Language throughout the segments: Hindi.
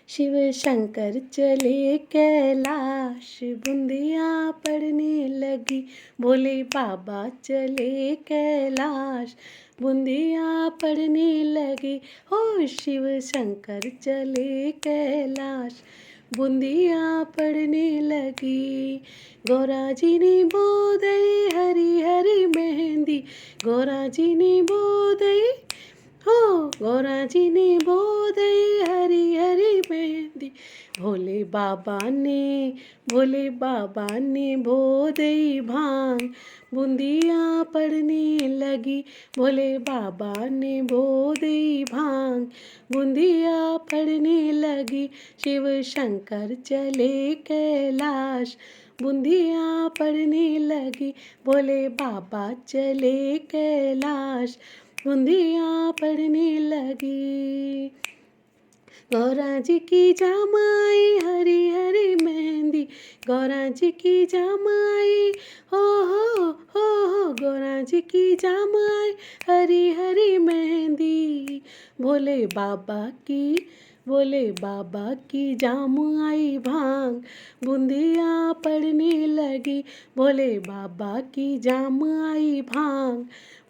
शिव शंकर चले कैलाश, बूंदिया पड़ने लगी। भोले बाबा चले कैलाश, बूंदिया पड़ने लगी। हो शिव शंकर चले कैलाश, बूंदिया पड़ने लगी। गौरा जी ने बो दई हरी हरी मेहंदी, गौरा जी ने बो दई हो, गौरा जी ने बो दई हरी हरी मेहंदी। भोले बाबा ने, भोले बाबा ने बो दई भांग, बूंदिया पड़ने लगी। भोले बाबा ने बो दई भांग, बूंदिया पड़ने लगी। शिव शंकर चले कैलाश, बूंदिया पड़ने लगी। भोले बाबा चले कैलाश, बूंदिया पड़ने लगी। गौरा जी की जामाई हरी हरी मेहंदी, गौरा जी की जामाई हो हो, गौरा जी की जामाई हरी हरी मेहंदी। भोले बाबा की, भोले बाबा की जामाई भांग, बूंदिया पड़ने लगी। भोले बाबा की जामाई भांग,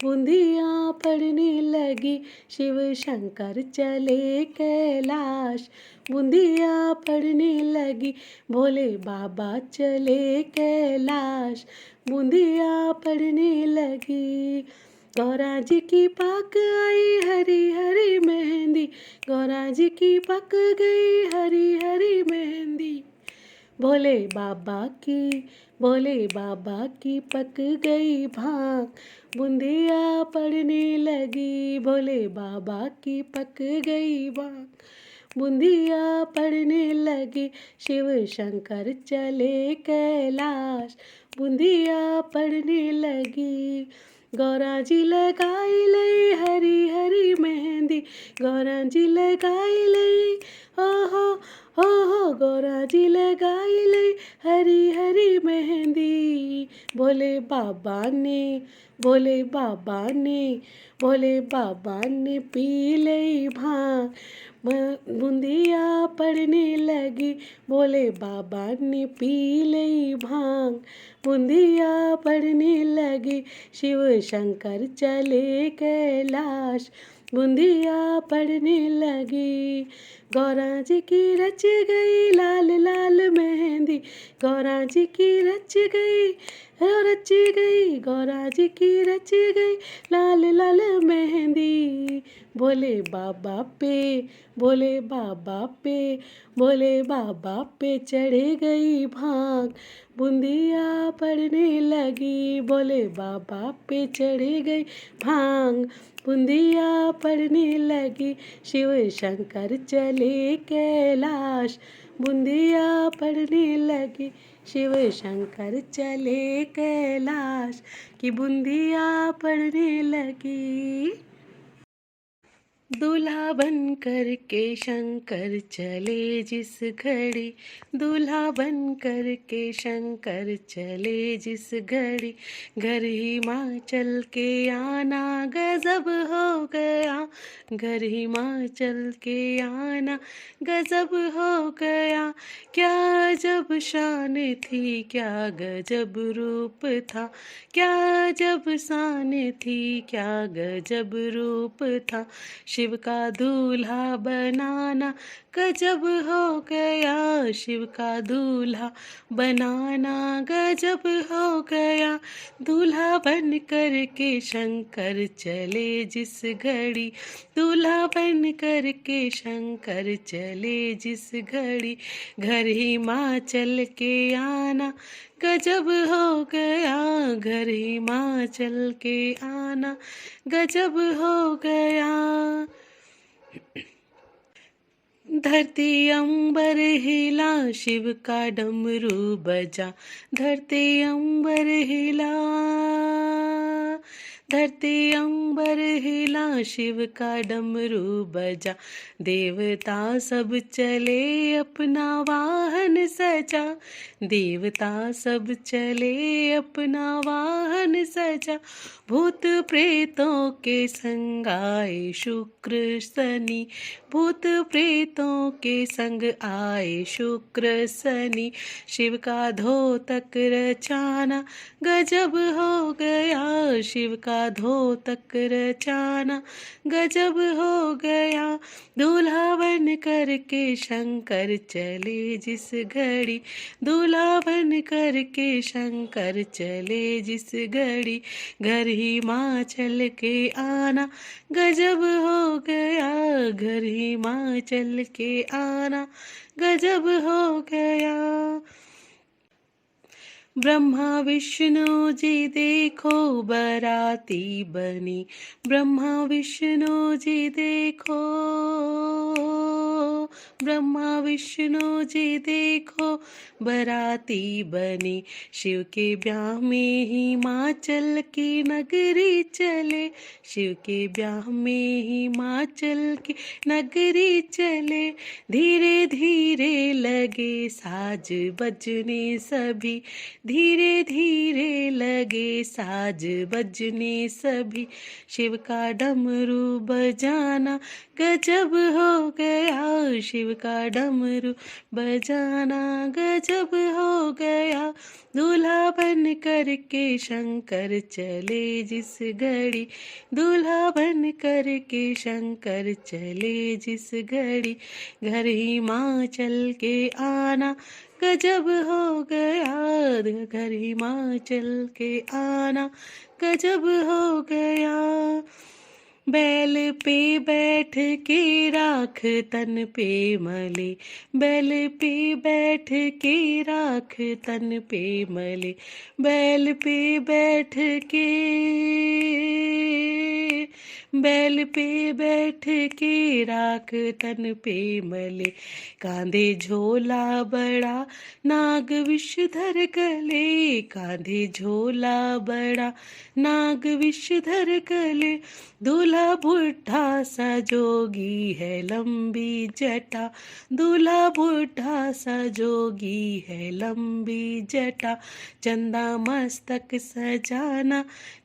बूंदिया पड़ने लगी। शिव शंकर चले कैलाश, बूंदिया पड़ने लगी। भोले बाबा चले कैलाश, बूंदिया पड़ने लगी। गौरा जी की पक आई हरी हरी मेहंदी, गौरा जी की पक गई हरी हरी मेहंदी। भोले बाबा की, भोले बाबा की पक गई भांग, बूंदिया पड़ने लगी। भोले बाबा की पक गई भांग, बूंदिया पड़ने लगी। शिव शंकर चले कैलाश, बूंदिया पड़ने लगी। गौरा जी लगाई लई हरी हरी मेहंदी, गौरा जी लगाई लई हो, गौरा जी लगाई लई हरी हरी मेहंदी। भोले बाबा ने, भोले बाबा ने, भोले बाबा ने पी लई भांग, बूंदिया पड़ने लगी। भोले बाबा ने पी लई भांग, बूंदिया पड़ने लगी। शिव शंकर चले कैलाश, बूंदिया पड़ने लगी। गौरा जी की रच गई लाल लाल मेहंदी, गौरा जी की रच गई, रच गई, गौरा जी की रच गई लाल लाल मेहंदी। भोले बाबा पे, भोले बाबा पे, भोले बाबा पे चढ़े गई भांग, बूंदिया पड़ने लगी। भोले बाबा पे चढ़े गई भांग, बूंदिया पड़ने लगी। शिव शंकर चले कैलाश, बूंदिया पड़ने लगी। शिव शंकर चले कैलाश, की बूंदिया पड़ने लगी। दूल्हा बन कर के शंकर चले जिस घड़ी, दूल्हा बन कर के शंकर चले जिस घड़ी, घर हिमाचल के आना गजब हो गया, घर हिमाचल के आना गजब हो गया। क्या जब शान थी, क्या गजब रूप था, क्या जब शान थी, क्या गजब रूप था। शिव का दूल्हा बनाना गजब हो गया, शिव का दूल्हा बनाना गजब हो गया। दूल्हा बन कर के शंकर चले जिस घड़ी, दूल्हा बन कर के शंकर चले जिस घड़ी, घर हिमाचल के आना गजब हो गया, घर हिमाचल के आना गजब हो गया। धरती अंबर हिला, शिव का डमरू बजा, धरती अंबर हिला, धरती अंबर हिला शिव का डमरू बजा, देवता सब चले अपना वाहन सजा, देवता सब चले अपना वाहन सजा, भूत प्रेतों के संग आए शुक्र शनि, भूत प्रेतों के संग आए शुक्र शनि, शिव का धोतक रचाना गजब हो गया, शिव का धोतक रचाना गजब हो गया, दूल्हा बन करके शंकर चले जिस घड़ी, दूल्हा बन करके शंकर चले जिस घड़ी, घर हिमाचल के आना गजब हो गया, घर हिमाचल के आना गजब हो गया। ब्रह्मा विष्णु जी देखो बराती बनी, ब्रह्मा विष्णु जी देखो, ब्रह्मा विष्णु जी देखो बराती बनी, शिव के ब्याह में हिमाचल की नगरी चले, शिव के ब्याह में हिमाचल की नगरी चले, धीरे धीरे लगे साज बजने सभी, धीरे धीरे लगे साज बजने सभी, शिव का डमरू बजाना गजब हो गया, शिव का डमरू बजाना गजब हो गया, दूल्हा बन करके शंकर चले जिस घड़ी, दूल्हा बन करके शंकर चले जिस घड़ी, घर हिमाचल के आना गजब हो गया, घर हिमाचल के आना गजब हो गया, बैल पे बैठ के राख तन पे मले, बैल पे बैठ के राख तन पे मले, बैल पे बैठ के, बैल पे बैठ के राख तन पे मले, कांधे झोला बड़ा नाग विषधर गले, कांधे झोला बड़ा नाग विषधर गले, दूल्हा बुढ़ा सा जोगी है लंबी जटा, दूल्हा बुढ़ा सा जोगी है लंबी जटा, चंदा मस्तक सजाना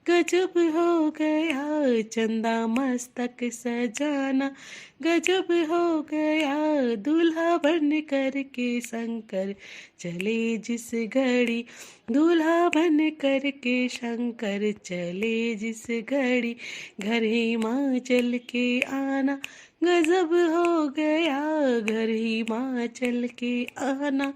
गजब हो गया, चंदा मस्तक सजाना गजब हो गया, दूल्हा बन करके शंकर चले जिस घड़ी, दूल्हा बन करके शंकर चले जिस घड़ी, घर हिमाचल के आना गजब हो गया, घर हिमाचल के आना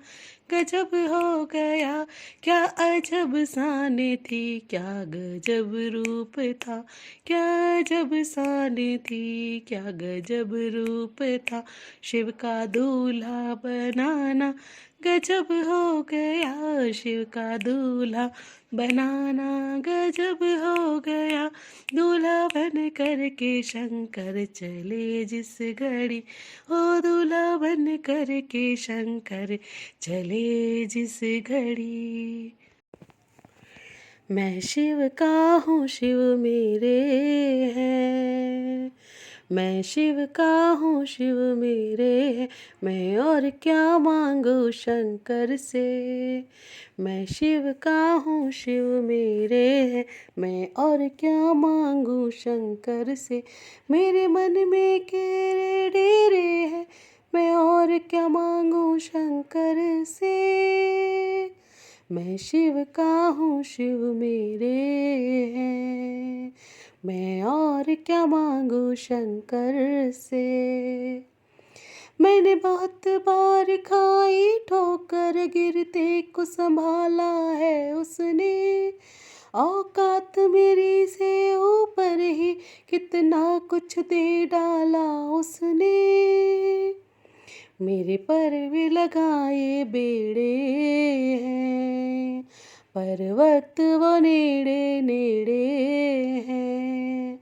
गजब हो गया, क्या अजब शान थी, क्या गजब रूप था, क्या अजब शान थी, क्या गजब रूप था, शिव का दूल्हा बनाना गजब हो गया, शिव का दूल्हा बनाना गजब हो गया, दूल्हा बन करके शंकर चले जिस घड़ी, ओ दूल्हा बन करके शंकर चले जिस घड़ी। मैं शिव का हूँ शिव मेरे हैं, मैं शिव का हूँ शिव मेरे हैं, मैं और क्या मांगू शंकर से, मैं शिव का हूँ शिव मेरे हैं, मैं और क्या मांगू शंकर से, मेरे मन में केरे डेरे हैं, मैं और क्या मांगू शंकर से, मैं शिव का हूँ शिव मेरे हैं, मैं और क्या मांगू शंकर से, मैंने बहुत बार खाई ठोकर गिरते को संभाला है उसने, औकात मेरी से ऊपर ही कितना कुछ दे डाला उसने, मेरे पर भी लगाए बेड़े हैं, पर वक्त वो नेड़े नेड़े हैं,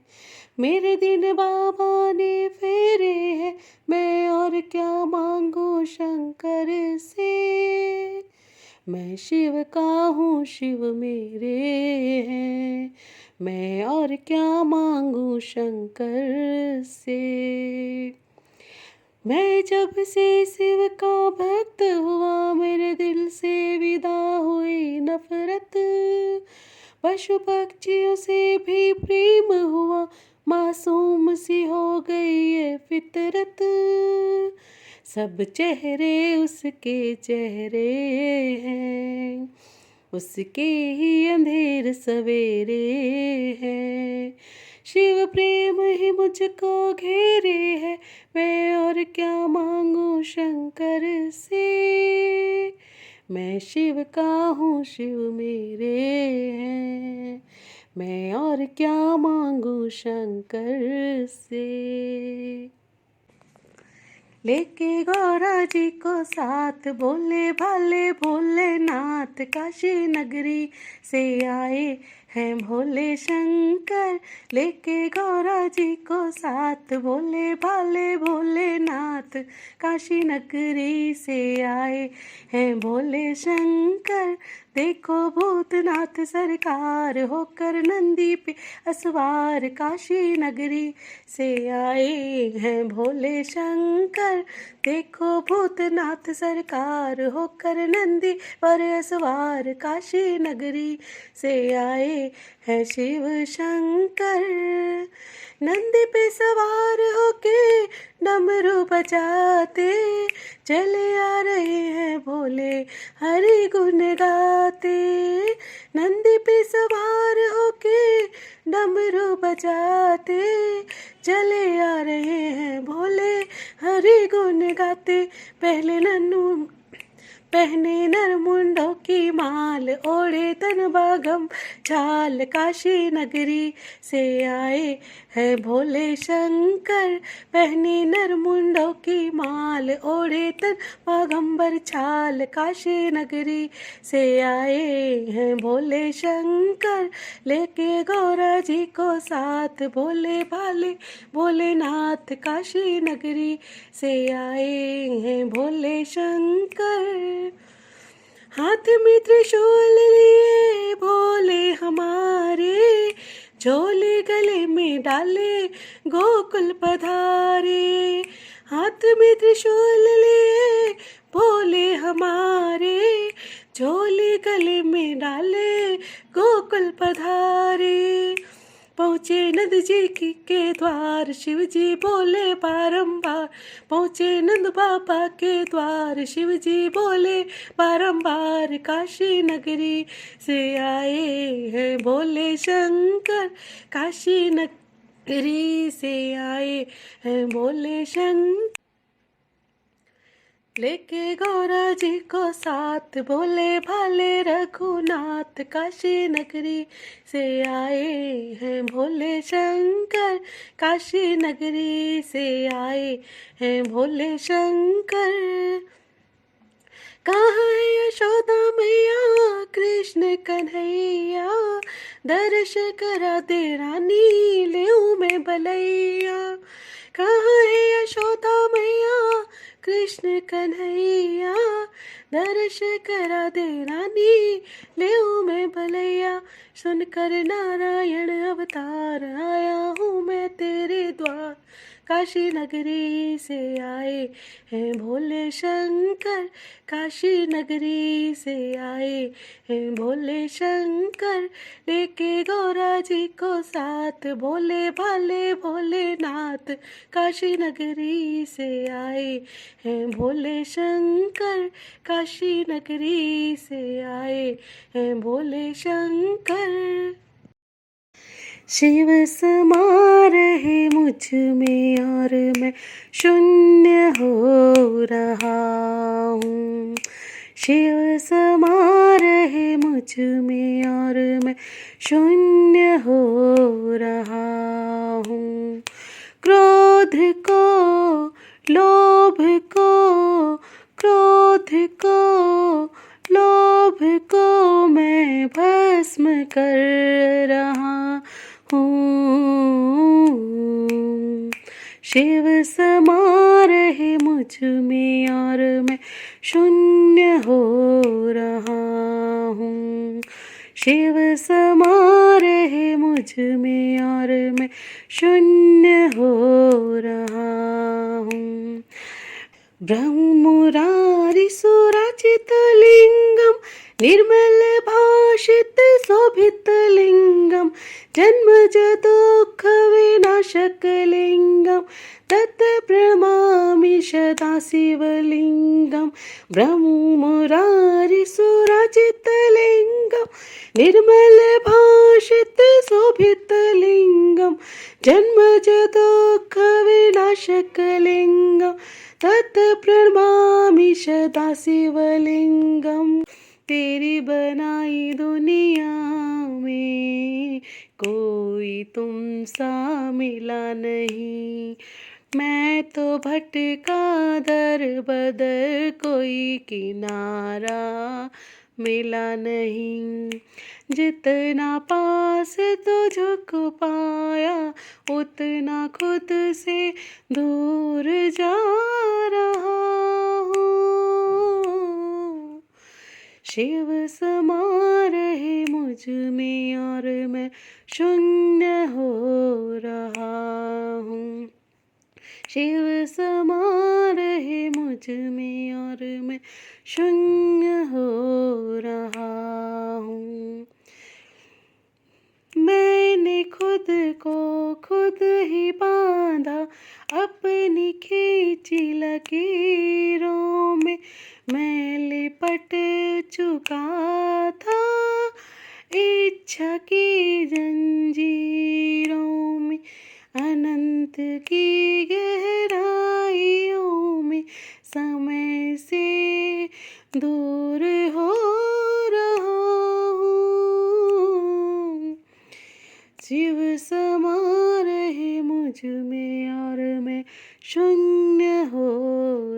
मेरे दिन बाबा ने फेरे हैं, मैं और क्या मांगू शंकर से, मैं शिव का हूँ शिव मेरे हैं, मैं और क्या मांगू शंकर से। मैं जब से शिव का भक्त हुआ, मेरे दिल से विदा हुई नफरत। पशु पक्षियों से भी प्रेम हुआ, मासूम सी हो गई ये फितरत। सब चेहरे उसके चेहरे हैं, उसके ही अंधेर सवेरे हैं। शिव प्रेम ही मुझको घेरे है, मैं और क्या मांगू शंकर से। मैं शिव का हूँ, शिव मेरे हैं, मैं और क्या मांगू शंकर से। लेके गौरा जी को साथ, बोले भाले भोलेनाथ, काशी नगरी से आए हैं भोले शंकर। लेके गौरा जी को साथ, बोले भाले भोलेनाथ, काशी नगरी से आए हैं भोले शंकर। देखो भूतनाथ सरकार होकर नंदी पे असवार, काशी नगरी से आए हैं भोले शंकर। देखो भूतनाथ सरकार होकर नंदी पर असवार, काशी नगरी से आए हैं शिव शंकर। नंदी पे सवार होके डमरू बजाते, चले आ रहे हैं भोले हरि गुण गाते। नंदी पे सवार होके डमरू बजाते, चले आ रहे हैं भोले हरि गुण गाते। पहले नन्नू पहने नर मुंडों की माल, ओढ़े तन बागम छाल, काशी नगरी से आए हैं भोले शंकर। पहने नर मुंडों की माल, ओढ़े तन बागंबर छाल, काशी नगरी से आए हैं भोले शंकर। लेके गौरा जी को साथ, भोले भाले भोलेनाथ, काशी नगरी से आए हैं भोले शंकर। हाथ में त्रिशूल लिए भोले हमारे, झोले गले में डाले गोकुल पधारे। हाथ में त्रिशूल लिए भोले हमारे, झोले गले में डाले गोकुल पधारे। पहुँचे नंद जी के द्वार, शिव जी बोले बारंबार। पहुँचे नंद बाबा के द्वार, शिव जी बोले बारंबार, काशी नगरी से आए हैं भोले शंकर। काशी नगरी से आए हैं भोले शंकर। लेके गौरा जी को साथ, बोले भाले रघुनाथ, काशी नगरी से आए हैं भोले शंकर। काशी नगरी से आए हैं भोले शंकर। कहाँ है यशोदा मैया कृष्ण कन्हैया, दर्श करा दे रानी लेऊ मैं बलैया। कहाँ है यशोदा मैया कृष्ण कन्हैया, दर्श करा दे रानी लेऊ मैं भलैया। सुनकर नारायण अवतार, आया हूँ मैं तेरे द्वार। काशी नगरी से आए हैं भोले शंकर। काशी नगरी से आए हैं भोले शंकर। लेके गौरा जी को साथ, भोले भाले भोलेनाथ, काशी नगरी से आए हैं भोले शंकर। काशी नगरी से आए हैं भोले शंकर। शिव समा रहे मुझ में और मैं शून्य हो रहा हूँ। शिव समा रहे मुझ में और मैं शून्य हो रहा हूँ। क्रोध को, लोभ को, क्रोध को, लोभ को मैं भस्म कर रहा हूँ। शिव समा रहे मुझ में और मैं शून्य हो रहा हूँ। शिव समा रहे मुझ में और मैं शून्य हो रहा हूँ। ब्रह्ममुरारिसुरचितलिङ्गं निर्मलभाषित शोभितलिङ्गं जन्मजदुःखविनाशकलिङ्गं तत् प्रणमामि सदा शिवलिङ्गं। ब्रह्ममुरारिसुरचितलिङ्गं निर्मलभाषित शोभितलिङ्गं जन्मजदुःखविनाशकलिङ्गं तत् प्रणमामि सदा शिवलिंगम। तेरी बनाई दुनिया में कोई तुम सा मिला नहीं। मैं तो भटका दर बदर कोई किनारा मिला नहीं। जितना पास तो झुक पाया उतना खुद से दूर जा रहा हूँ। शिव समा रहे मुझ में और मैं शून्य हो रहा हूँ। शिव समा रहे मुझ में और मैं शून्य हो रहा हूँ। मैंने खुद को खुद ही बांधा अपनी खींची लकीरों में। मैं लिपट चुका था इच्छा की जंजीरों में। अनंत की गहराइयों में समय से दूर हो रहा हूँ। शिव समा रहे मुझ में और मैं शून्य हो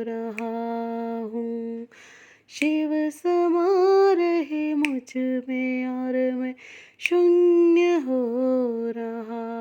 रहा हूँ। शिव समा रहे मुझ में और मैं शून्य हो रहा